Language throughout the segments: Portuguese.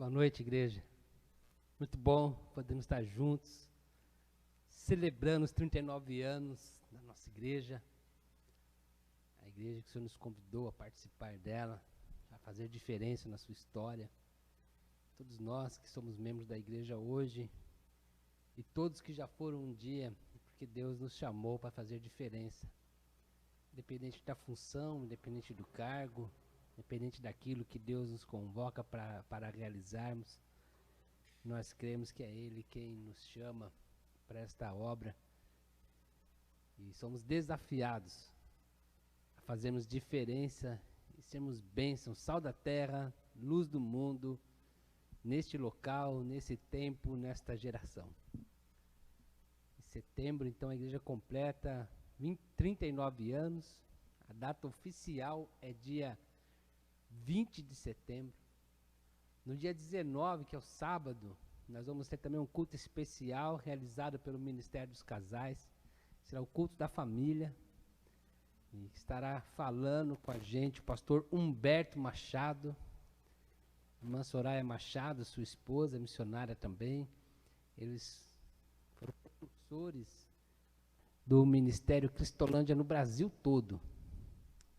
Boa noite, igreja. Muito bom podermos estar juntos, celebrando os 39 anos da nossa igreja. A igreja que o Senhor nos convidou a participar dela, a fazer diferença na sua história. Todos nós que somos membros da igreja hoje e todos que já foram um dia, porque Deus nos chamou para fazer diferença. Independente da função, independente do cargo, independente daquilo que Deus nos convoca para realizarmos, nós cremos que é Ele quem nos chama para esta obra e somos desafiados a fazermos diferença e sermos bênçãos, sal da terra, luz do mundo, neste local, nesse tempo, nesta geração. Em setembro, então, a igreja completa 39 anos, a data oficial é dia 20 de setembro. No dia 19, que é o sábado, nós vamos ter também um culto especial realizado pelo Ministério dos Casais. Será o culto da família. E estará falando com a gente o pastor Humberto Machado, irmã Soraya Machado, sua esposa, missionária também. Eles foram professores do Ministério Cristolândia no Brasil todo.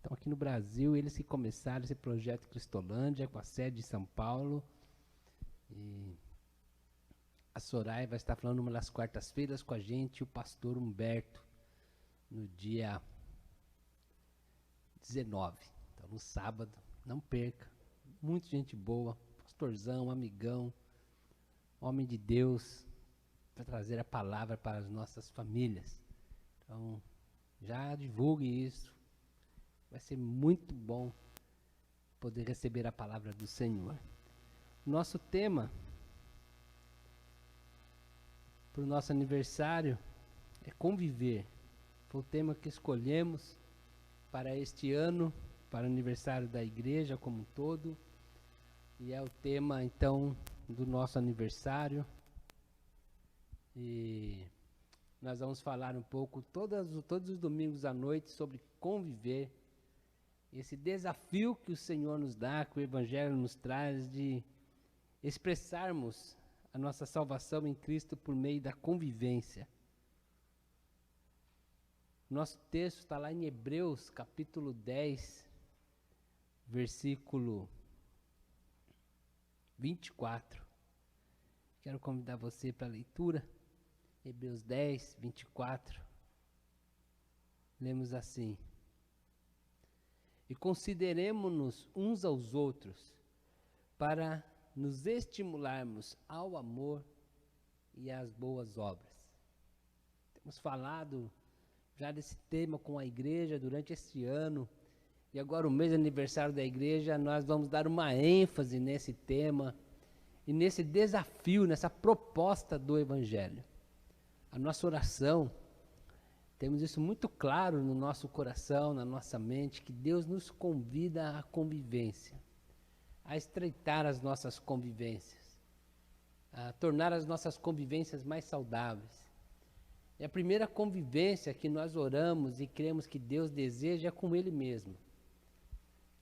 Então, aqui no Brasil, eles que começaram esse projeto Cristolândia, com a sede em São Paulo. E a Soraya vai estar falando uma das quartas-feiras com a gente, e o pastor Humberto, no dia 19. Então, no sábado, não perca. Muita gente boa, pastorzão, amigão, homem de Deus, para trazer a palavra para as nossas famílias. Então, já divulgue isso. Vai ser muito bom poder receber a palavra do Senhor. Nosso tema para o nosso aniversário é conviver. Foi o tema que escolhemos para este ano, para o aniversário da igreja como um todo. E é o tema, então, do nosso aniversário. E nós vamos falar um pouco todos os domingos à noite sobre conviver. Esse desafio que o Senhor nos dá, que o Evangelho nos traz, de expressarmos a nossa salvação em Cristo por meio da convivência. Nosso texto está lá em Hebreus, capítulo 10, versículo 24. Quero convidar você para a leitura. Hebreus 10, 24. Lemos assim: E consideremo-nos uns aos outros, para nos estimularmos ao amor e às boas obras. Temos falado já desse tema com a igreja durante este ano, e agora o mês de aniversário da igreja, nós vamos dar uma ênfase nesse tema, e nesse desafio, nessa proposta do Evangelho. A nossa oração, temos isso muito claro no nosso coração, na nossa mente, que Deus nos convida à convivência, a estreitar as nossas convivências, a tornar as nossas convivências mais saudáveis. E a primeira convivência que nós oramos e cremos que Deus deseja é com Ele mesmo.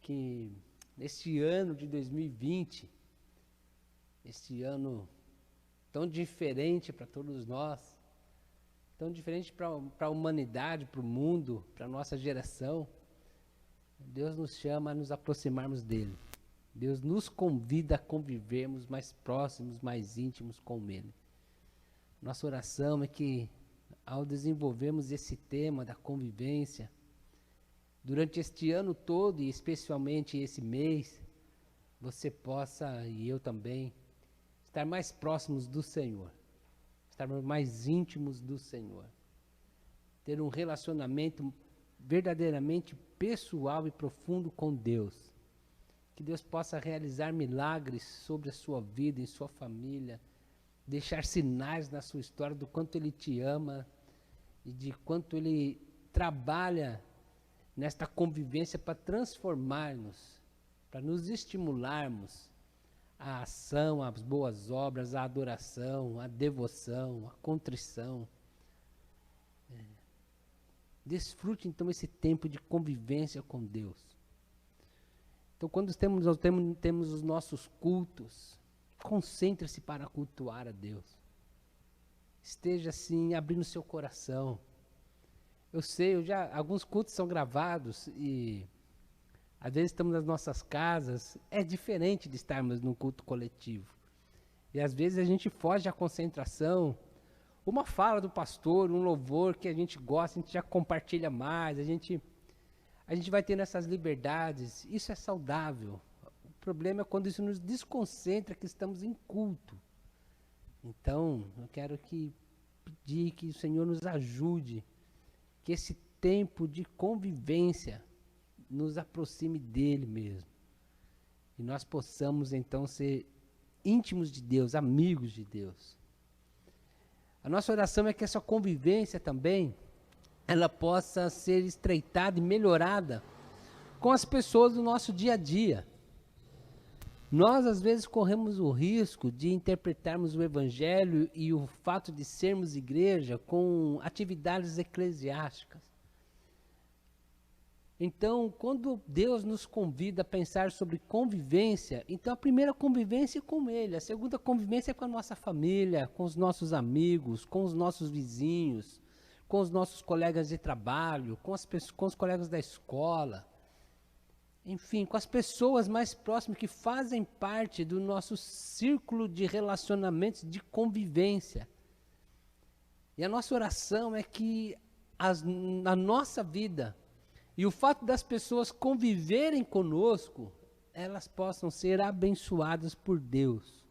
Que neste ano de 2020, este ano tão diferente para todos nós, tão diferente para a humanidade, para o mundo, para a nossa geração, Deus nos chama a nos aproximarmos dEle. Deus nos convida a convivermos mais próximos, mais íntimos com Ele. Nossa oração é que, ao desenvolvermos esse tema da convivência, durante este ano todo e especialmente esse mês, você possa, e eu também, estar mais próximos do Senhor. Estarmos mais íntimos do Senhor. Ter um relacionamento verdadeiramente pessoal e profundo com Deus. Que Deus possa realizar milagres sobre a sua vida e sua família. Deixar sinais na sua história do quanto Ele te ama e de quanto Ele trabalha nesta convivência para transformar-nos, para nos estimularmos a ação, as boas obras, a adoração, a devoção, a contrição. Desfrute então esse tempo de convivência com Deus. Então, quando temos os nossos cultos, Concentre-se para cultuar a Deus. Esteja assim, abrindo seu coração. Eu sei, alguns cultos são gravados e às vezes estamos nas nossas casas. É diferente de estarmos num culto coletivo. E às vezes a gente foge da concentração. Uma fala do pastor, um louvor que a gente gosta, a gente já compartilha mais, a gente vai tendo essas liberdades. Isso é saudável. O problema é quando isso nos desconcentra que estamos em culto. Então, eu quero pedir que o Senhor nos ajude, que esse tempo de convivência nos aproxime dele mesmo. E nós possamos, então, ser íntimos de Deus, amigos de Deus. A nossa oração é que essa convivência também, ela possa ser estreitada e melhorada com as pessoas do nosso dia a dia. Nós, às vezes, corremos o risco de interpretarmos o Evangelho e o fato de sermos igreja com atividades eclesiásticas. Então, quando Deus nos convida a pensar sobre convivência, então a primeira convivência é com Ele, a segunda convivência é com a nossa família, com os nossos amigos, com os nossos vizinhos, com os nossos colegas de trabalho, com os colegas da escola. Enfim, com as pessoas mais próximas que fazem parte do nosso círculo de relacionamentos, de convivência. E a nossa oração é que a nossa vida e o fato das pessoas conviverem conosco, elas possam ser abençoadas por Deus.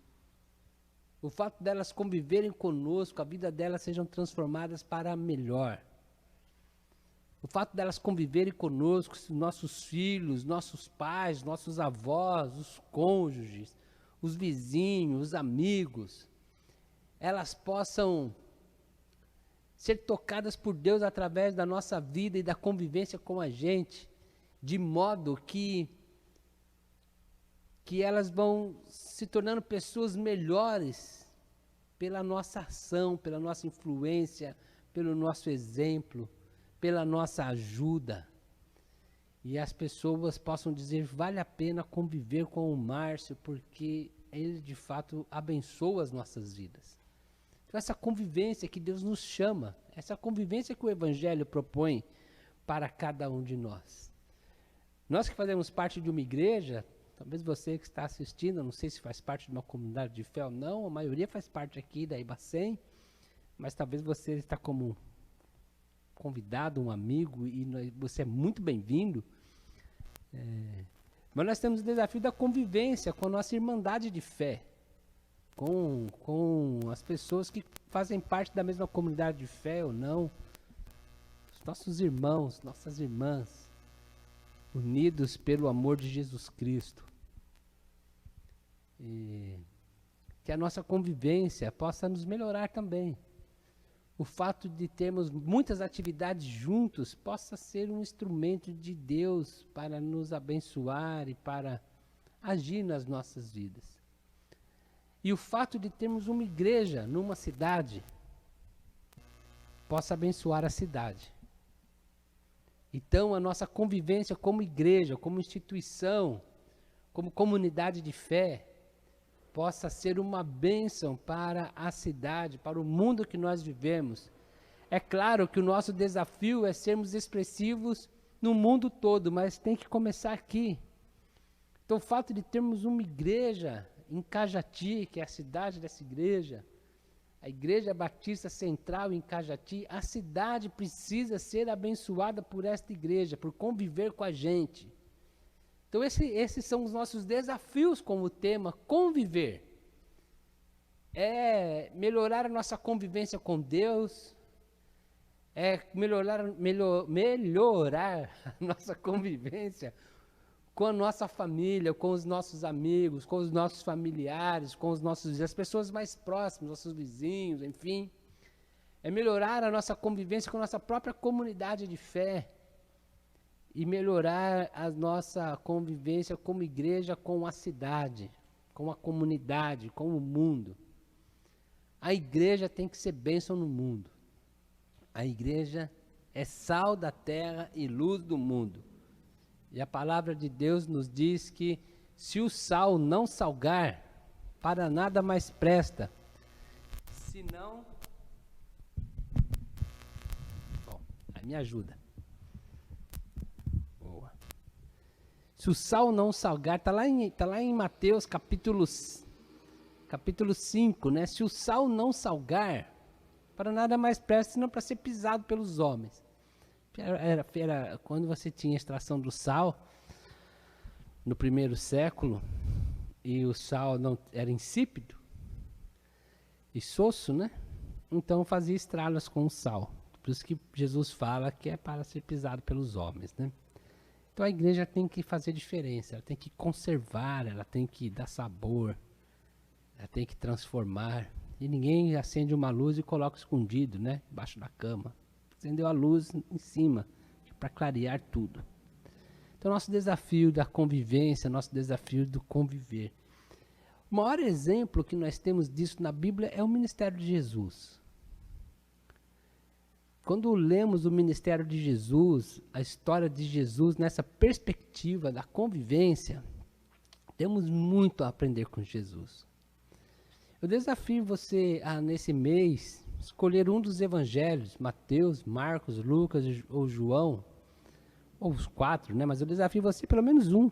O fato delas conviverem conosco, a vida delas sejam transformadas para melhor. O fato delas conviverem conosco, nossos filhos, nossos pais, nossos avós, os cônjuges, os vizinhos, os amigos, elas possam ser tocadas por Deus através da nossa vida e da convivência com a gente, de modo que elas vão se tornando pessoas melhores pela nossa ação, pela nossa influência, pelo nosso exemplo, pela nossa ajuda. E as pessoas possam dizer, vale a pena conviver com o Márcio, porque ele de fato abençoa as nossas vidas. Então essa convivência que Deus nos chama, essa convivência que o Evangelho propõe para cada um de nós. Nós que fazemos parte de uma igreja, talvez você que está assistindo, não sei se faz parte de uma comunidade de fé ou não, a maioria faz parte aqui da Ibacem, mas talvez você está como convidado, um amigo, e você é muito bem-vindo. Mas nós temos o desafio da convivência com a nossa irmandade de fé, com as pessoas que fazem parte da mesma comunidade de fé ou não, os nossos irmãos, nossas irmãs, unidos pelo amor de Jesus Cristo. E que a nossa convivência possa nos melhorar também. O fato de termos muitas atividades juntos possa ser um instrumento de Deus para nos abençoar e para agir nas nossas vidas. E o fato de termos uma igreja numa cidade possa abençoar a cidade. Então, a nossa convivência como igreja, como instituição, como comunidade de fé, possa ser uma bênção para a cidade, para o mundo que nós vivemos. É claro que o nosso desafio é sermos expressivos no mundo todo, mas tem que começar aqui. Então, o fato de termos uma igreja em Cajati, que é a cidade dessa igreja, a Igreja Batista Central em Cajati, a cidade precisa ser abençoada por esta igreja, por conviver com a gente. Então esses são os nossos desafios com o tema conviver. É melhorar a nossa convivência com Deus, é melhorar a nossa convivência com a nossa família, com os nossos amigos, com os nossos familiares, com as pessoas mais próximas, nossos vizinhos, enfim. É melhorar a nossa convivência com a nossa própria comunidade de fé e melhorar a nossa convivência como igreja com a cidade, com a comunidade, com o mundo. A igreja tem que ser bênção no mundo. A igreja é sal da terra e luz do mundo. E a palavra de Deus nos diz que se o sal não salgar, para nada mais presta, senão... Bom, aí me ajuda. Boa. Se o sal não salgar, está lá em Mateus capítulo 5, né? Se o sal não salgar, para nada mais presta, senão para ser pisado pelos homens. Era quando você tinha a extração do sal, no primeiro século, e o sal não era insípido e soço, né? Então fazia estralas com o sal. Por isso que Jesus fala que é para ser pisado pelos homens, né? Então a igreja tem que fazer diferença, ela tem que conservar, ela tem que dar sabor, ela tem que transformar. E ninguém acende uma luz e coloca escondido, né? Embaixo da cama. Acendeu a luz em cima, para clarear tudo. Então, nosso desafio da convivência, nosso desafio do conviver. O maior exemplo que nós temos disso na Bíblia é o ministério de Jesus. Quando lemos o ministério de Jesus, a história de Jesus, nessa perspectiva da convivência, temos muito a aprender com Jesus. Eu desafio você a, nesse mês, escolher um dos evangelhos, Mateus, Marcos, Lucas ou João, ou os 4, né? Mas eu desafio você pelo menos um.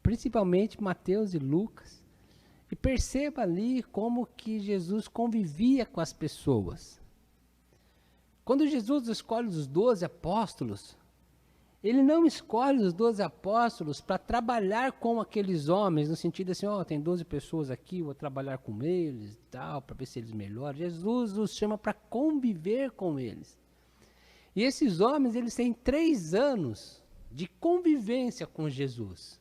Principalmente Mateus e Lucas. E perceba ali como que Jesus convivia com as pessoas. Quando Jesus escolhe os 12 apóstolos, ele não escolhe os 12 apóstolos para trabalhar com aqueles homens, no sentido assim, tem 12 pessoas aqui, vou trabalhar com eles e tal, para ver se eles melhoram. Jesus os chama para conviver com eles. E esses homens, eles têm 3 anos de convivência com Jesus.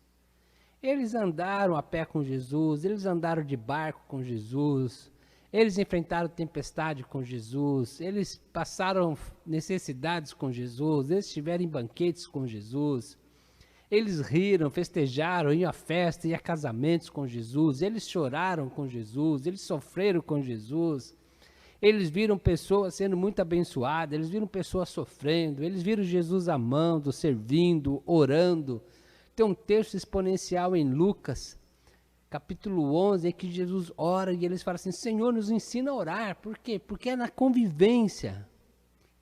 Eles andaram a pé com Jesus, eles andaram de barco com Jesus, eles enfrentaram tempestade com Jesus, eles passaram necessidades com Jesus, eles tiveram banquetes com Jesus, eles riram, festejaram, iam a festa, iam a casamentos com Jesus, eles choraram com Jesus, eles sofreram com Jesus, eles viram pessoas sendo muito abençoadas, eles viram pessoas sofrendo, eles viram Jesus amando, servindo, orando. Tem um texto exponencial em Lucas, capítulo 11, em que Jesus ora e eles falam assim, Senhor, nos ensina a orar. Por quê? Porque é na convivência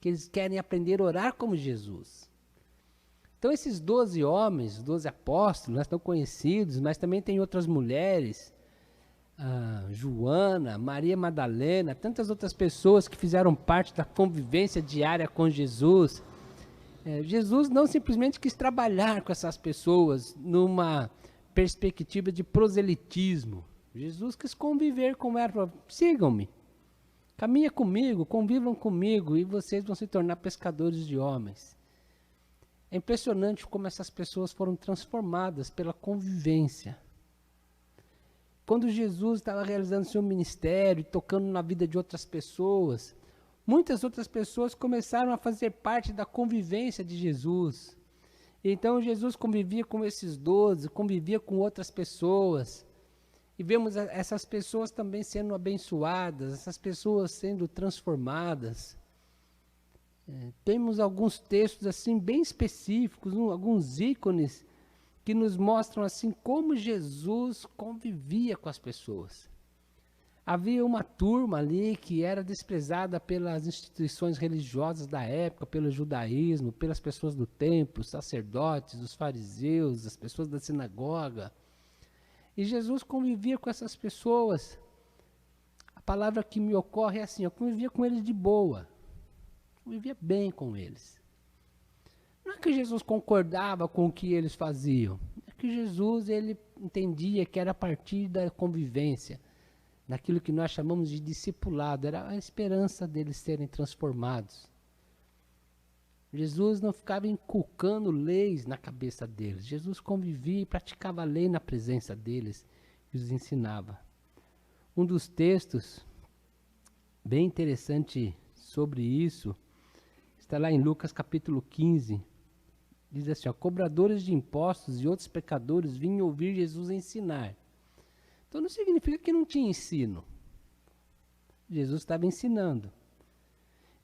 que eles querem aprender a orar como Jesus. Então esses 12 homens, 12 apóstolos, estão conhecidos, mas também tem outras mulheres, Joana, Maria Madalena, tantas outras pessoas que fizeram parte da convivência diária com Jesus. Jesus não simplesmente quis trabalhar com essas pessoas numa perspectiva de proselitismo. Jesus quis conviver com elas. Sigam-me, caminha comigo, convivam comigo e vocês vão se tornar pescadores de homens. É impressionante como essas pessoas foram transformadas pela convivência. Quando Jesus estava realizando seu ministério, tocando na vida de outras pessoas, muitas outras pessoas começaram a fazer parte da convivência de Jesus. Então Jesus convivia com esses 12, convivia com outras pessoas. E vemos essas pessoas também sendo abençoadas, essas pessoas sendo transformadas. Temos alguns textos assim bem específicos, alguns ícones que nos mostram assim como Jesus convivia com as pessoas. Havia uma turma ali que era desprezada pelas instituições religiosas da época, pelo judaísmo, pelas pessoas do templo, os sacerdotes, os fariseus, as pessoas da sinagoga. E Jesus convivia com essas pessoas. A palavra que me ocorre é assim, eu convivia com eles de boa. Convivia bem com eles. Não é que Jesus concordava com o que eles faziam. É que Jesus, ele entendia que era a partir da convivência, daquilo que nós chamamos de discipulado, era a esperança deles serem transformados. Jesus não ficava inculcando leis na cabeça deles. Jesus convivia e praticava a lei na presença deles e os ensinava. Um dos textos bem interessante sobre isso está lá em Lucas capítulo 15. Diz assim, cobradores de impostos e outros pecadores vinham ouvir Jesus ensinar. Então não significa que não tinha ensino. Jesus estava ensinando.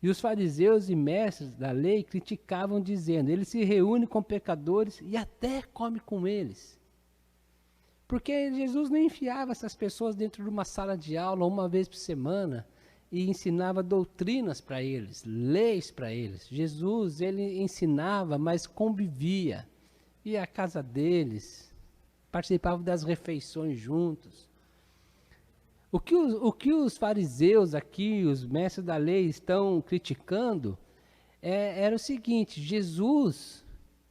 E os fariseus e mestres da lei criticavam dizendo, ele se reúne com pecadores e até come com eles. Porque Jesus não enfiava essas pessoas dentro de uma sala de aula uma vez por semana e ensinava doutrinas para eles, leis para eles. Jesus, ele ensinava, mas convivia. Ia à casa deles, participava das refeições juntos. O que os fariseus aqui, os mestres da lei, estão criticando era o seguinte: Jesus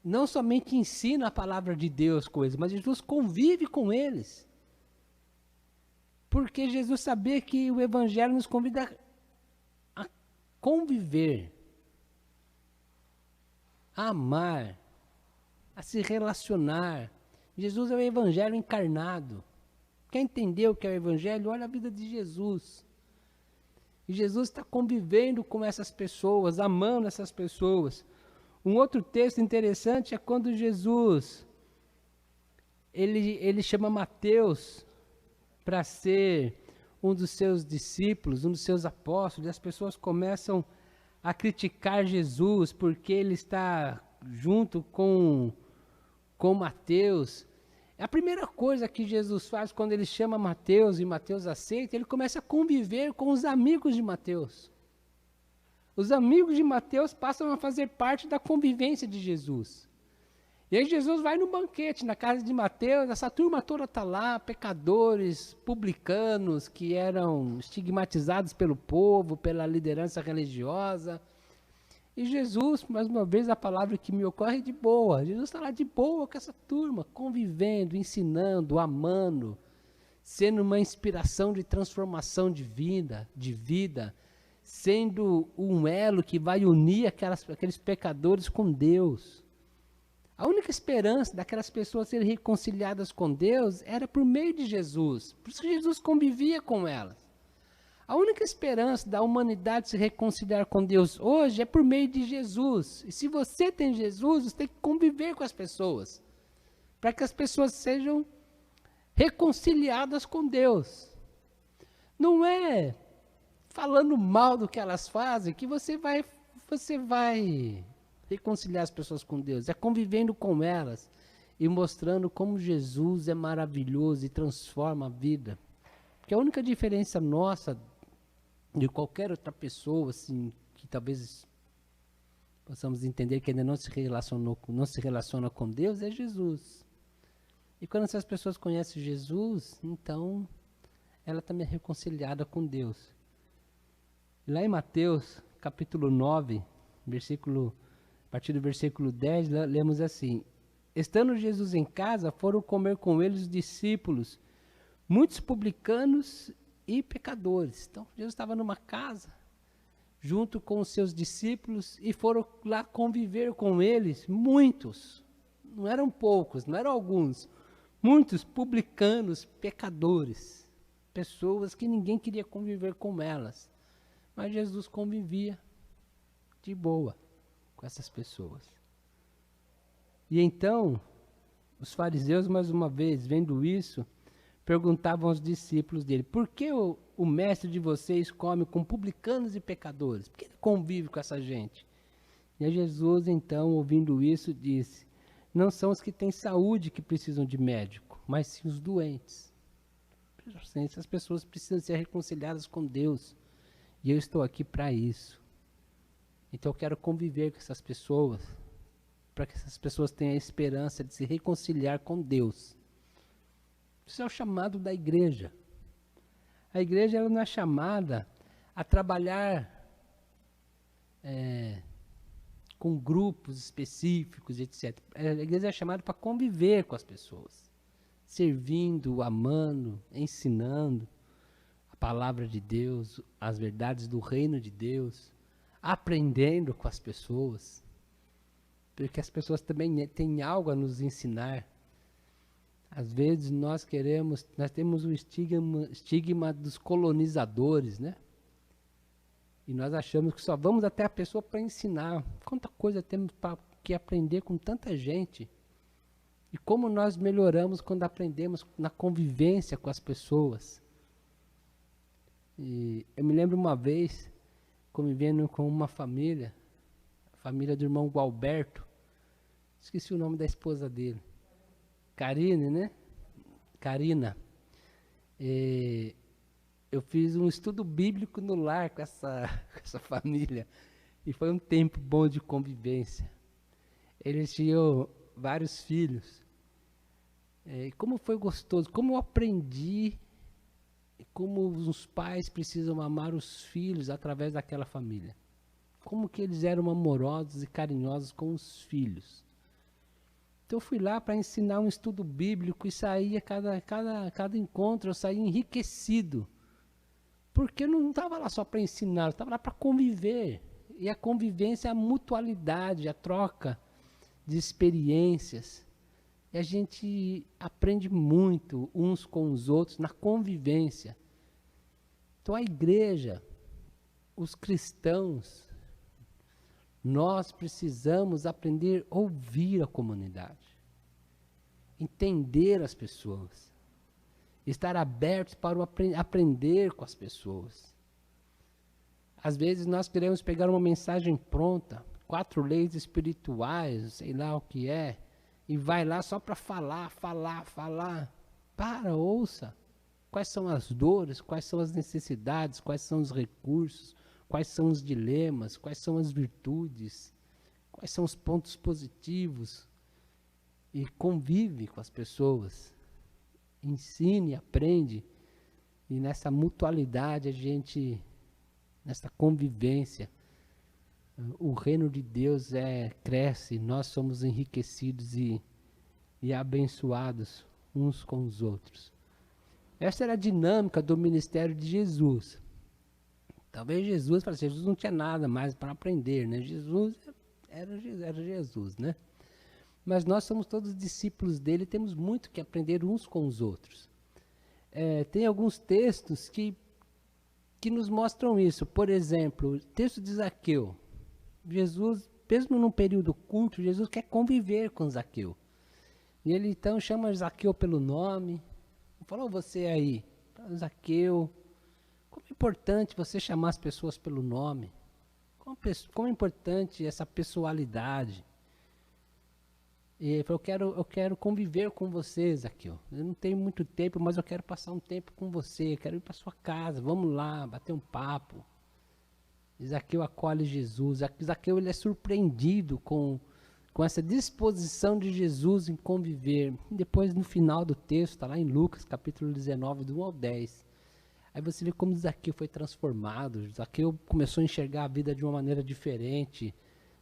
não somente ensina a palavra de Deus com eles, mas Jesus convive com eles. Porque Jesus sabia que o Evangelho nos convida a conviver, a amar, a se relacionar. Jesus é o Evangelho encarnado. Quer entender o que é o Evangelho? Olha a vida de Jesus. E Jesus está convivendo com essas pessoas, amando essas pessoas. Um outro texto interessante é quando Jesus, ele chama Mateus para ser um dos seus discípulos, um dos seus apóstolos, e as pessoas começam a criticar Jesus porque ele está junto com Mateus. A primeira coisa que Jesus faz quando ele chama Mateus e Mateus aceita, ele começa a conviver com os amigos de Mateus. Os amigos de Mateus passam a fazer parte da convivência de Jesus. E aí Jesus vai no banquete, na casa de Mateus, essa turma toda está lá, pecadores, publicanos, que eram estigmatizados pelo povo, pela liderança religiosa. E Jesus, mais uma vez, a palavra que me ocorre é de boa. Jesus está lá de boa com essa turma, convivendo, ensinando, amando, sendo uma inspiração de transformação de vida, sendo um elo que vai unir aqueles pecadores com Deus. A única esperança daquelas pessoas serem reconciliadas com Deus era por meio de Jesus. Por isso que Jesus convivia com elas. A única esperança da humanidade se reconciliar com Deus hoje é por meio de Jesus. E se você tem Jesus, você tem que conviver com as pessoas, para que as pessoas sejam reconciliadas com Deus. Não é falando mal do que elas fazem que você vai reconciliar as pessoas com Deus. É convivendo com elas e mostrando como Jesus é maravilhoso e transforma a vida. Porque a única diferença nossa de qualquer outra pessoa, assim, que talvez possamos entender que ainda não se relaciona com Deus, é Jesus. E quando essas pessoas conhecem Jesus, então ela também é reconciliada com Deus. Lá em Mateus, capítulo 9, a partir do versículo 10, lemos assim: estando Jesus em casa, foram comer com ele os discípulos, muitos publicanos e pecadores. Então, Jesus estava numa casa, junto com os seus discípulos, e foram lá conviver com eles, muitos, não eram poucos, não eram alguns, muitos publicanos, pecadores, pessoas que ninguém queria conviver com elas, mas Jesus convivia de boa com essas pessoas. E então, os fariseus, mais uma vez, vendo isso, perguntavam aos discípulos dele: por que o mestre de vocês come com publicanos e pecadores? Por que ele convive com essa gente? E Jesus, então, ouvindo isso, disse: não são os que têm saúde que precisam de médico, mas sim os doentes. Essas pessoas precisam ser reconciliadas com Deus. E eu estou aqui para isso. Então eu quero conviver com essas pessoas, para que essas pessoas tenham a esperança de se reconciliar com Deus. Isso é o chamado da igreja. A igreja ela não é chamada a trabalhar com grupos específicos, etc. A igreja é chamada para conviver com as pessoas, servindo, amando, ensinando a palavra de Deus, as verdades do reino de Deus, aprendendo com as pessoas, porque as pessoas também têm algo a nos ensinar. Às vezes nós temos o estigma dos colonizadores, né? E nós achamos que só vamos até a pessoa para ensinar. Quanta coisa temos que aprender com tanta gente. E como nós melhoramos quando aprendemos na convivência com as pessoas. E eu me lembro uma vez, convivendo com uma família, a família do irmão Gualberto, esqueci o nome da esposa dele. Karine, né? Karina, eu fiz um estudo bíblico no lar com essa família. E foi um tempo bom de convivência. Eles tinham vários filhos. E como foi gostoso, como eu aprendi como os pais precisam amar os filhos através daquela família. Como que eles eram amorosos e carinhosos com os filhos. Então eu fui lá para ensinar um estudo bíblico e saía, cada encontro eu saía enriquecido. Porque eu não estava lá só para ensinar, eu estava lá para conviver. E a convivência é a mutualidade, a troca de experiências. E a gente aprende muito uns com os outros na convivência. Então a igreja, os cristãos, nós precisamos aprender a ouvir a comunidade, entender as pessoas, estar abertos para aprender com as pessoas. Às vezes nós queremos pegar uma mensagem pronta, 4 leis espirituais, sei lá o que é, e vai lá só para falar. Para, ouça. Quais são as dores, quais são as necessidades, quais são os recursos, quais são os dilemas, quais são as virtudes, quais são os pontos positivos. E convive com as pessoas. Ensine, aprende. E nessa mutualidade a gente, nessa convivência, o reino de Deus cresce, nós somos enriquecidos e abençoados uns com os outros. Essa era a dinâmica do ministério de Jesus. Talvez Jesus não tinha nada mais para aprender, né? Jesus era Jesus, né? Mas nós somos todos discípulos dele e temos muito que aprender uns com os outros. Tem alguns textos que nos mostram isso. Por exemplo, o texto de Zaqueu. Jesus, mesmo num período curto, Jesus quer conviver com Zaqueu. E ele então chama Zaqueu pelo nome. Falou, você aí, Zaqueu, como é importante você chamar as pessoas pelo nome. Como é importante essa pessoalidade. E ele falou, eu quero conviver com você, Zaqueu. Eu não tenho muito tempo, mas eu quero passar um tempo com você. Eu quero ir para sua casa, vamos lá, bater um papo. Zaqueu acolhe Jesus. Zaqueu ele é surpreendido com essa disposição de Jesus em conviver. E depois, no final do texto, está lá em Lucas, capítulo 19, do 1 ao 10. Aí você vê como Zaqueu foi transformado. Zaqueu começou a enxergar a vida de uma maneira diferente.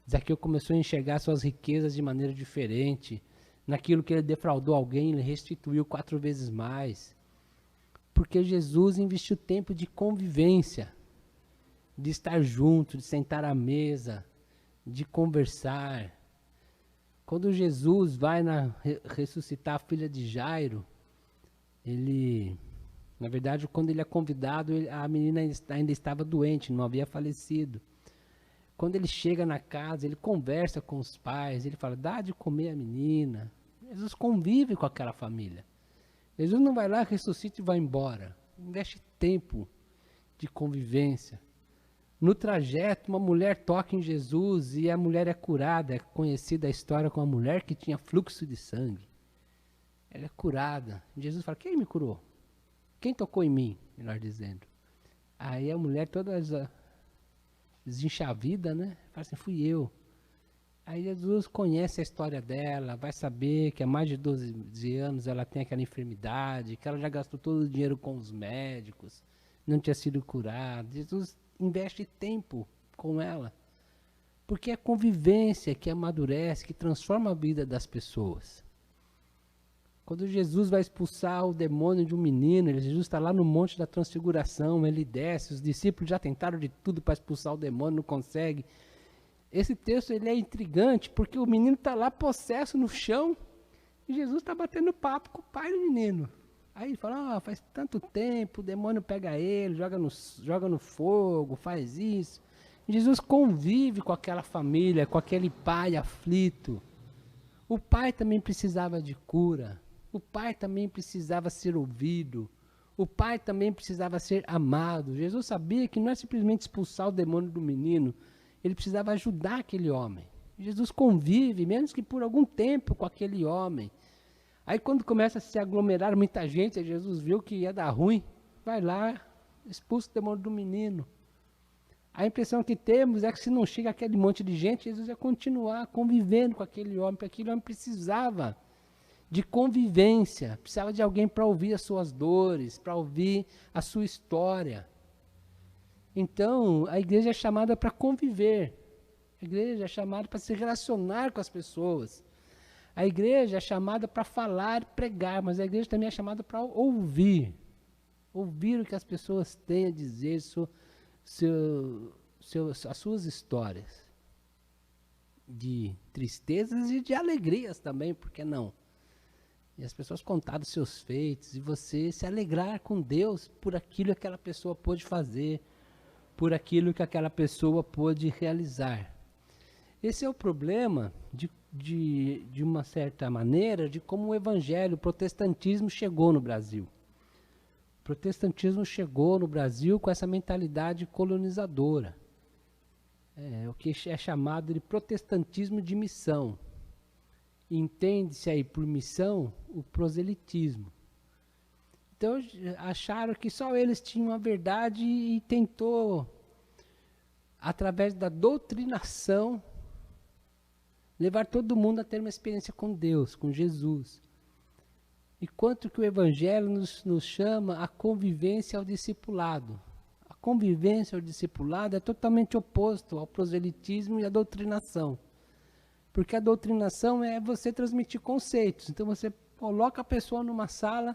Zaqueu começou a enxergar suas riquezas de maneira diferente. Naquilo que ele defraudou alguém, ele restituiu 4 vezes mais. Porque Jesus investiu tempo de convivência. De estar junto, de sentar à mesa, de conversar. Quando Jesus vai ressuscitar a filha de Jairo, na verdade, quando ele é convidado, a menina ainda estava doente, não havia falecido. Quando ele chega na casa, ele conversa com os pais, ele fala, dá de comer a menina. Jesus convive com aquela família. Jesus não vai lá, ressuscita e vai embora. Investe tempo de convivência. No trajeto, uma mulher toca em Jesus e a mulher é curada. É conhecida a história com a mulher que tinha fluxo de sangue. Ela é curada. Jesus fala, quem me curou? Quem tocou em mim? Melhor dizendo. Aí a mulher toda desenchavida, né? Fala assim, fui eu. Aí Jesus conhece a história dela, vai saber que há mais de 12 anos ela tem aquela enfermidade, que ela já gastou todo o dinheiro com os médicos, não tinha sido curada. Jesus investe tempo com ela, porque é a convivência que amadurece, que transforma a vida das pessoas. Quando Jesus vai expulsar o demônio de um menino, Jesus está lá no Monte da Transfiguração, ele desce, os discípulos já tentaram de tudo para expulsar o demônio, não consegue. Esse texto ele é intrigante, porque o menino está lá possesso no chão, e Jesus está batendo papo com o pai do menino. Aí ele fala, faz tanto tempo, o demônio pega ele, joga no fogo, faz isso. Jesus convive com aquela família, com aquele pai aflito. O pai também precisava de cura. O pai também precisava ser ouvido. O pai também precisava ser amado. Jesus sabia que não é simplesmente expulsar o demônio do menino, ele precisava ajudar aquele homem. Jesus convive, menos que por algum tempo, com aquele homem. Aí quando começa a se aglomerar muita gente, aí Jesus viu que ia dar ruim, vai lá, expulsa o demônio do menino. A impressão que temos é que se não chega aquele monte de gente, Jesus ia continuar convivendo com aquele homem, porque aquele homem precisava de convivência, precisava de alguém para ouvir as suas dores, para ouvir a sua história. Então, a igreja é chamada para conviver, a igreja é chamada para se relacionar com as pessoas, a igreja é chamada para falar, pregar, mas a igreja também é chamada para ouvir o que as pessoas têm a dizer as suas histórias, de tristezas e de alegrias também, por que não? E as pessoas contar os seus feitos, e você se alegrar com Deus por aquilo que aquela pessoa pôde fazer, por aquilo que aquela pessoa pôde realizar. Esse é o problema, de uma certa maneira, de como o evangelho, o protestantismo chegou no Brasil. O protestantismo chegou no Brasil com essa mentalidade colonizadora. O que é chamado de protestantismo de missão. Entende-se aí por missão o proselitismo. Então acharam que só eles tinham a verdade e tentou, através da doutrinação, levar todo mundo a ter uma experiência com Deus, com Jesus. Enquanto que o Evangelho nos chama a convivência ao discipulado. A convivência ao discipulado é totalmente oposto ao proselitismo e à doutrinação. Porque a doutrinação é você transmitir conceitos. Então você coloca a pessoa numa sala,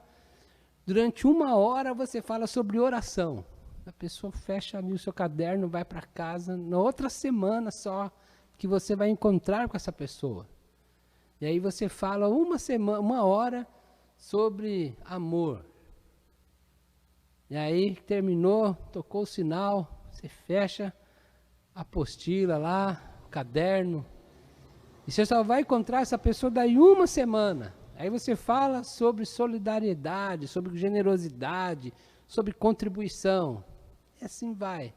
durante 1 hora você fala sobre oração. A pessoa fecha ali o seu caderno, vai para casa, na outra semana só que você vai encontrar com essa pessoa. E aí você fala 1 hora sobre amor. E aí terminou, tocou o sinal, você fecha a apostila lá, o caderno. E você só vai encontrar essa pessoa daí 1 semana. Aí você fala sobre solidariedade, sobre generosidade, sobre contribuição. E assim vai.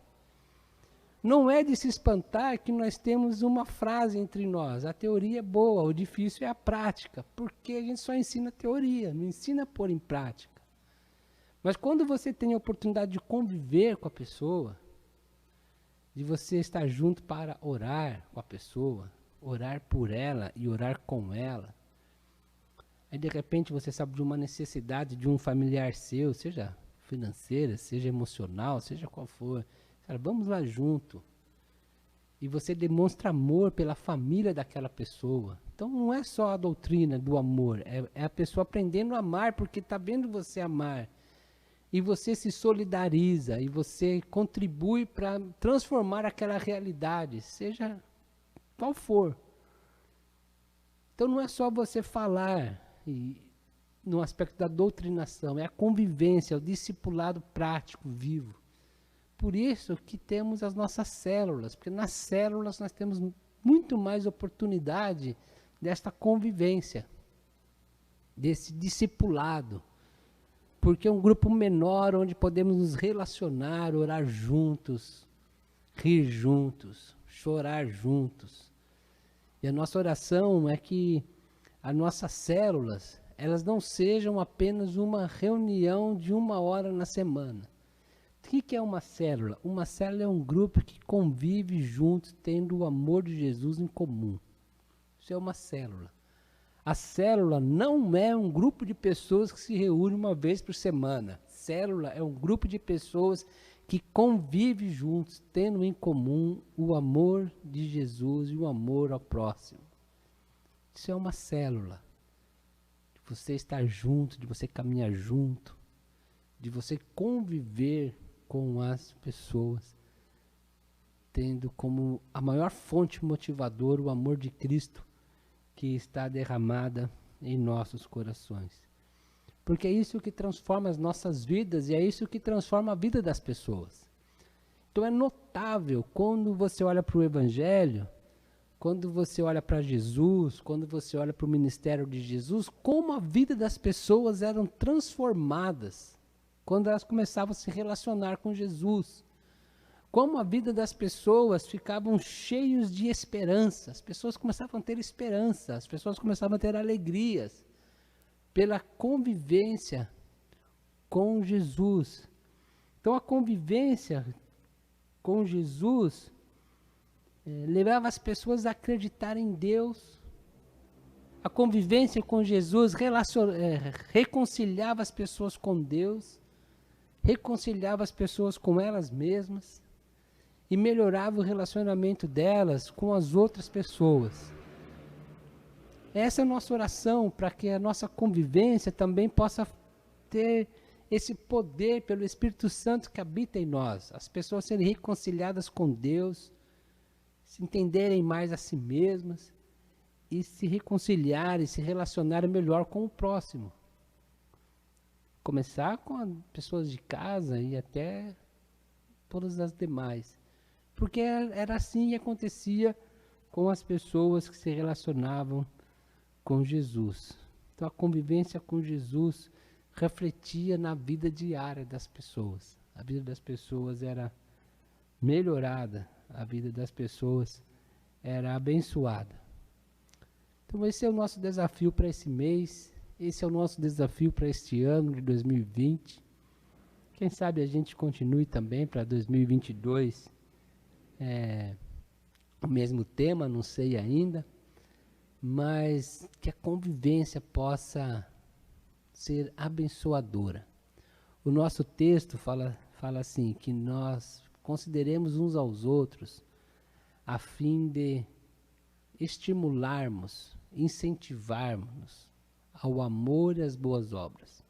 Não é de se espantar que nós temos uma frase entre nós. A teoria é boa, o difícil é a prática. Porque a gente só ensina teoria, não ensina a pôr em prática. Mas quando você tem a oportunidade de conviver com a pessoa, de você estar junto para orar com a pessoa, orar por ela e orar com ela, aí de repente você sabe de uma necessidade de um familiar seu, seja financeira, seja emocional, seja qual for, cara, vamos lá junto. E você demonstra amor pela família daquela pessoa. Então não é só a doutrina do amor, é a pessoa aprendendo a amar porque está vendo você amar. E você se solidariza, e você contribui para transformar aquela realidade, seja qual for. Então não é só você falar no aspecto da doutrinação, é a convivência, é o discipulado prático, vivo. Por isso que temos as nossas células, porque nas células nós temos muito mais oportunidade desta convivência, desse discipulado. Porque é um grupo menor onde podemos nos relacionar, orar juntos, rir juntos, chorar juntos. E a nossa oração é que as nossas células, elas não sejam apenas uma reunião de 1 hora na semana. O que é uma célula? Uma célula é um grupo que convive juntos, tendo o amor de Jesus em comum. Isso é uma célula. A célula não é um grupo de pessoas que se reúne 1 vez por semana. Célula é um grupo de pessoas que convive juntos, tendo em comum o amor de Jesus e o amor ao próximo. Isso é uma célula. De você estar junto, de você caminhar junto, de você conviver com as pessoas, tendo como a maior fonte motivadora o amor de Cristo que está derramada em nossos corações. Porque é isso que transforma as nossas vidas e é isso que transforma a vida das pessoas. Então é notável quando você olha para o Evangelho, quando você olha para Jesus, quando você olha para o ministério de Jesus, como a vida das pessoas eram transformadas quando elas começavam a se relacionar com Jesus. Como a vida das pessoas ficavam cheios de esperança, as pessoas começavam a ter esperança, as pessoas começavam a ter alegrias, pela convivência com Jesus. Então a convivência com Jesus levava as pessoas a acreditarem em Deus. A convivência com Jesus reconciliava as pessoas com Deus, reconciliava as pessoas com elas mesmas e melhorava o relacionamento delas com as outras pessoas. Essa é a nossa oração, para que a nossa convivência também possa ter esse poder pelo Espírito Santo que habita em nós. As pessoas serem reconciliadas com Deus, se entenderem mais a si mesmas e se reconciliarem, se relacionarem melhor com o próximo. Começar com as pessoas de casa e até todas as demais. Porque era assim que acontecia com as pessoas que se relacionavam com Jesus. Então a convivência com Jesus refletia na vida diária das pessoas. A vida das pessoas era melhorada, a vida das pessoas era abençoada. Então esse é o nosso desafio para esse mês, esse é o nosso desafio para este ano de 2020. Quem sabe a gente continue também para 2022 o mesmo tema, não sei ainda, mas que a convivência possa ser abençoadora. O nosso texto fala assim, que nós consideremos uns aos outros a fim de estimularmos, incentivarmos ao amor e às boas obras.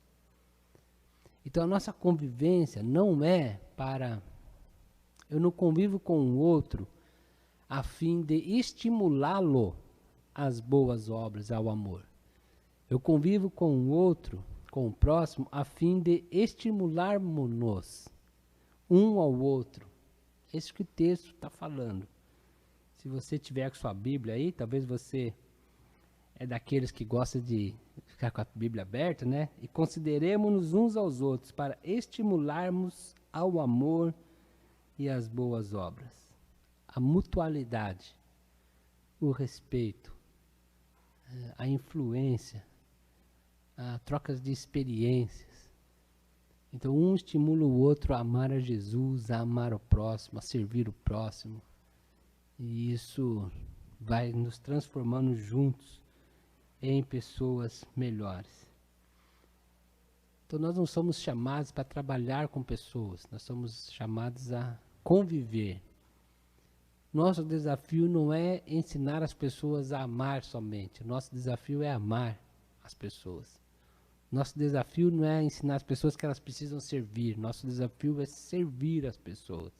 Então a nossa convivência não é para... Eu não convivo com o outro a fim de estimulá-lo às boas obras, ao amor. Eu convivo com o outro, com o próximo, a fim de estimularmos-nos um ao outro. É isso que o texto está falando. Se você tiver com sua Bíblia aí, talvez você é daqueles que gosta de ficar com a Bíblia aberta, né? E consideremos-nos uns aos outros para estimularmos ao amor e às boas obras. A mutualidade, o respeito, a influência, a trocas de experiências. Então um estimula o outro a amar a Jesus, a amar o próximo, a servir o próximo. E isso vai nos transformando juntos em pessoas melhores. Então nós não somos chamados para trabalhar com pessoas, nós somos chamados a conviver. Nosso desafio não é ensinar as pessoas a amar somente, nosso desafio é amar as pessoas. Nosso desafio não é ensinar as pessoas que elas precisam servir, nosso desafio é servir as pessoas.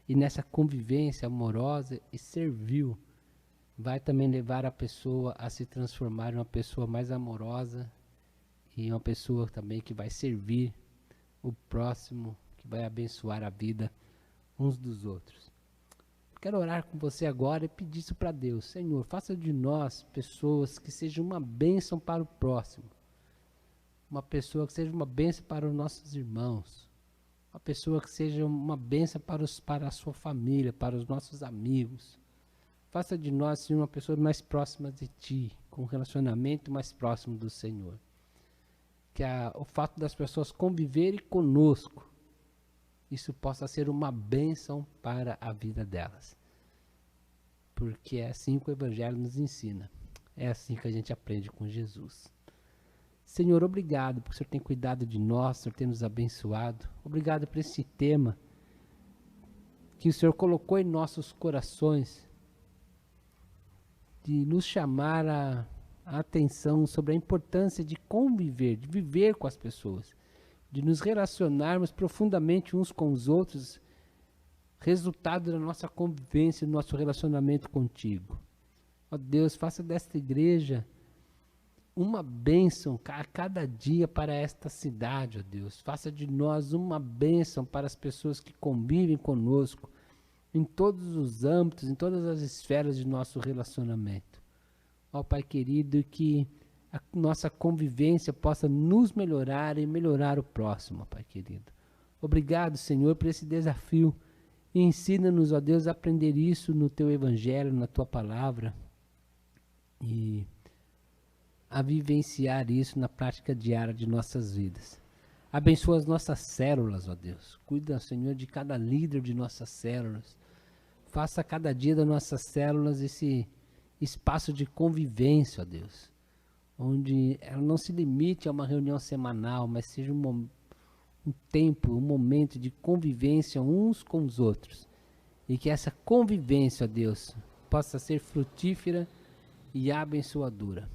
E nessa convivência amorosa e servil, vai também levar a pessoa a se transformar em uma pessoa mais amorosa e uma pessoa também que vai servir o próximo, que vai abençoar a vida uns dos outros. Quero orar com você agora e pedir isso para Deus. Senhor, faça de nós pessoas que sejam uma bênção para o próximo. Uma pessoa que seja uma bênção para os nossos irmãos. Uma pessoa que seja uma bênção para a sua família, para os nossos amigos. Faça de nós, Senhor, uma pessoa mais próxima de Ti, com um relacionamento mais próximo do Senhor. Que o fato das pessoas conviverem conosco, isso possa ser uma bênção para a vida delas. Porque é assim que o Evangelho nos ensina. É assim que a gente aprende com Jesus. Senhor, obrigado porque o Senhor tem cuidado de nós, o Senhor tem nos abençoado. Obrigado por esse tema que o Senhor colocou em nossos corações, de nos chamar a atenção sobre a importância de conviver, de viver com as pessoas, de nos relacionarmos profundamente uns com os outros, resultado da nossa convivência, do nosso relacionamento contigo. Ó Deus, faça desta igreja uma bênção a cada dia para esta cidade, ó Deus. Faça de nós uma bênção para as pessoas que convivem conosco, em todos os âmbitos, em todas as esferas de nosso relacionamento. Ó Pai querido, que a nossa convivência possa nos melhorar e melhorar o próximo, Pai querido. Obrigado, Senhor, por esse desafio. E ensina-nos, ó Deus, a aprender isso no Teu Evangelho, na Tua Palavra. E a vivenciar isso na prática diária de nossas vidas. Abençoa as nossas células, ó Deus. Cuida, Senhor, de cada líder de nossas células. Faça cada dia das nossas células esse espaço de convivência, ó Deus. Onde ela não se limite a uma reunião semanal, mas seja um tempo, um momento de convivência uns com os outros. E que essa convivência, ó Deus, possa ser frutífera e abençoadora.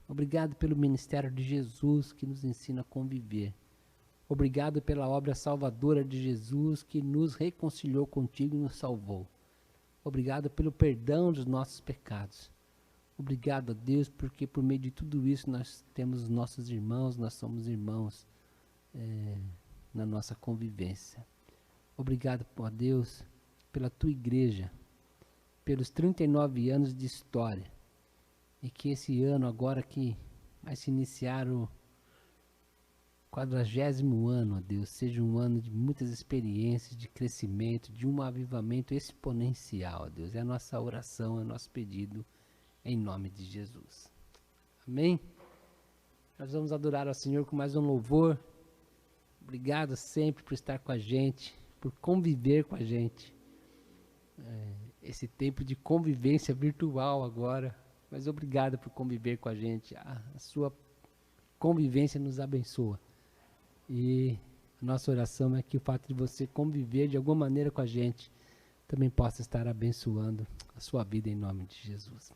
Obrigado pelo ministério de Jesus que nos ensina a conviver. Obrigado pela obra salvadora de Jesus que nos reconciliou contigo e nos salvou. Obrigado pelo perdão dos nossos pecados. Obrigado a Deus porque por meio de tudo isso nós temos nossos irmãos, nós somos irmãos na nossa convivência. Obrigado a Deus pela tua igreja, pelos 39 anos de história. E que esse ano agora que vai se iniciar o 40º ano, ó Deus, seja um ano de muitas experiências, de crescimento, de um avivamento exponencial, ó Deus. É a nossa oração, é o nosso pedido, em nome de Jesus. Amém? Nós vamos adorar ao Senhor com mais um louvor. Obrigado sempre por estar com a gente, por conviver com a gente. Esse tempo de convivência virtual agora, mas obrigado por conviver com a gente. A sua convivência nos abençoa. E a nossa oração é que o fato de você conviver de alguma maneira com a gente também possa estar abençoando a sua vida em nome de Jesus.